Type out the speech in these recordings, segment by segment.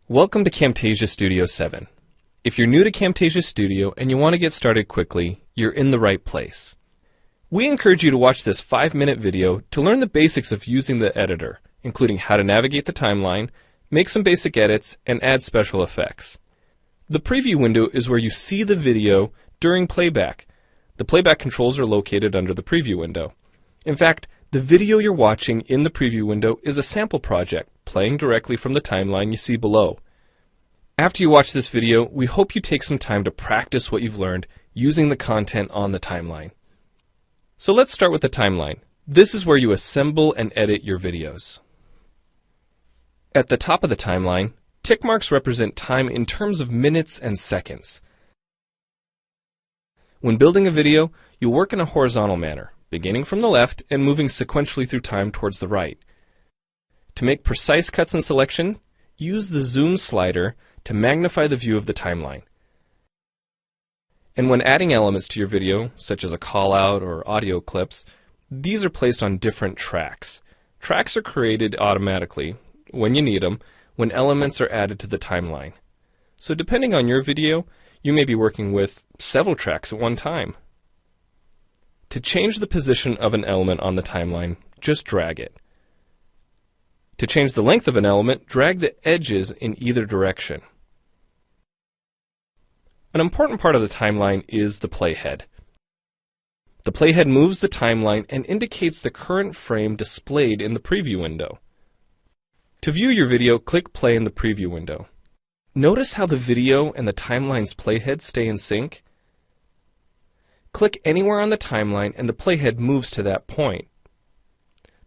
Welcome to Camtasia Studio 7. If you're new to Camtasia Studio and you want to get started quickly, you're in the right place. We encourage you to watch this 5-minute video to learn the basics of using the editor, including how to navigate the timeline, make some basic edits, and add special effects. The preview window is where you see the video during playback. The playback controls are located under the preview window. In fact, the video you're watching in the preview window is a sample project playing directly from the timeline you see below. After you watch this video, we hope you take some time to practice what you've learned using the content on the timeline. So let's start with the timeline. This is where you assemble and edit your videos. At the top of the timeline, tick marks represent time in terms of minutes and seconds. When building a video, you'll work in a horizontal manner, beginning from the left and moving sequentially through time towards the right. To make precise cuts and selection, use the zoom slider to magnify the view of the timeline. And when adding elements to your video, such as a call-out or audio clips, these are placed on different tracks. Tracks are created automatically, when you need them, when elements are added to the timeline. So depending on your video, you may be working with several tracks at one time. To change the position of an element on the timeline, just drag it. To change the length of an element, drag the edges in either direction. An important part of the timeline is the playhead. The playhead moves the timeline and indicates the current frame displayed in the preview window. To view your video, click play in the preview window. Notice how the video and the timeline's playhead stay in sync? Click anywhere on the timeline and the playhead moves to that point.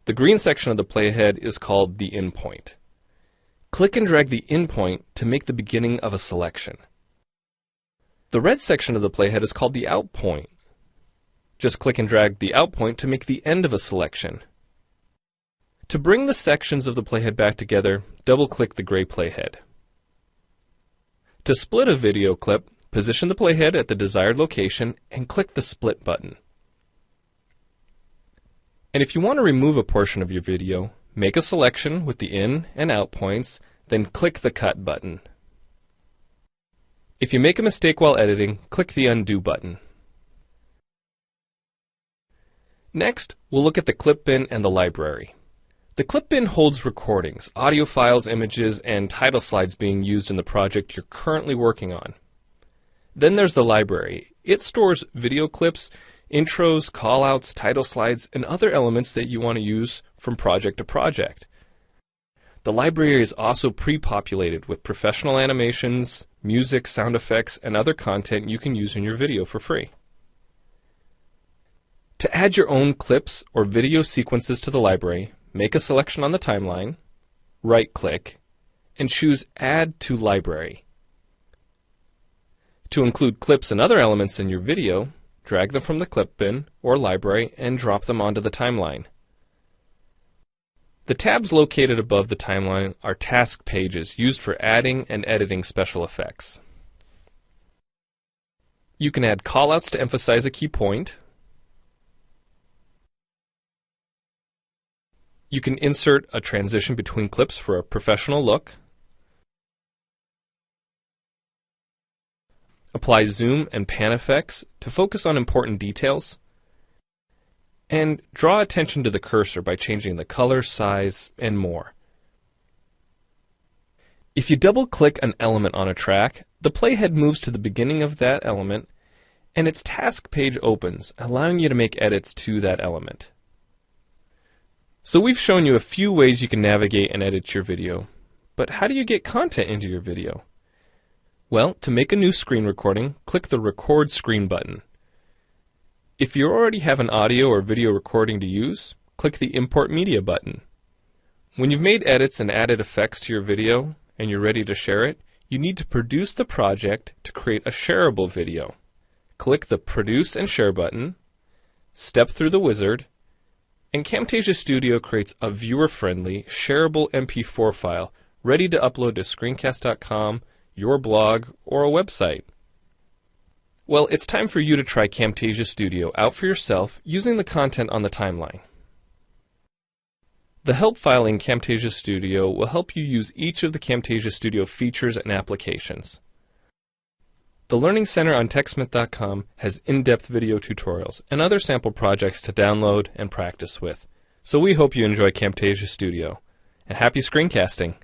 The green section of the playhead is called the in point. Click and drag the in point to make the beginning of a selection. The red section of the playhead is called the out point. Just click and drag the out point to make the end of a selection. To bring the sections of the playhead back together, double-click the gray playhead. To split a video clip, position the playhead at the desired location and click the split button. And if you want to remove a portion of your video, make a selection with the in and out points, then click the cut button. If you make a mistake while editing, click the undo button. Next, we'll look at the clip bin and the library. The clip bin holds recordings, audio files, images, and title slides being used in the project you're currently working on. Then there's the library. It stores video clips, intros, callouts, title slides, and other elements that you want to use from project to project. The library is also pre-populated with professional animations, music, sound effects, and other content you can use in your video for free. To add your own clips or video sequences to the library, make a selection on the timeline, right-click, and choose Add to Library. To include clips and other elements in your video, drag them from the clip bin or library and drop them onto the timeline. The tabs located above the timeline are task pages used for adding and editing special effects. You can add callouts to emphasize a key point. You can insert a transition between clips for a professional look. Apply zoom and pan effects to focus on important details. And draw attention to the cursor by changing the color, size, and more. If you double-click an element on a track, the playhead moves to the beginning of that element, and its task page opens, allowing you to make edits to that element. So we've shown you a few ways you can navigate and edit your video, but how do you get content into your video? Well, to make a new screen recording, click the Record Screen button. If you already have an audio or video recording to use, click the Import Media button. When you've made edits and added effects to your video and you're ready to share it, you need to produce the project to create a shareable video. Click the Produce and Share button, step through the wizard, and Camtasia Studio creates a viewer-friendly, shareable MP4 file ready to upload to screencast.com, your blog, or a website. Well, it's time for you to try Camtasia Studio out for yourself using the content on the timeline. The help file in Camtasia Studio will help you use each of the Camtasia Studio features and applications. The Learning Center on TechSmith.com has in-depth video tutorials and other sample projects to download and practice with. So we hope you enjoy Camtasia Studio. And happy screencasting!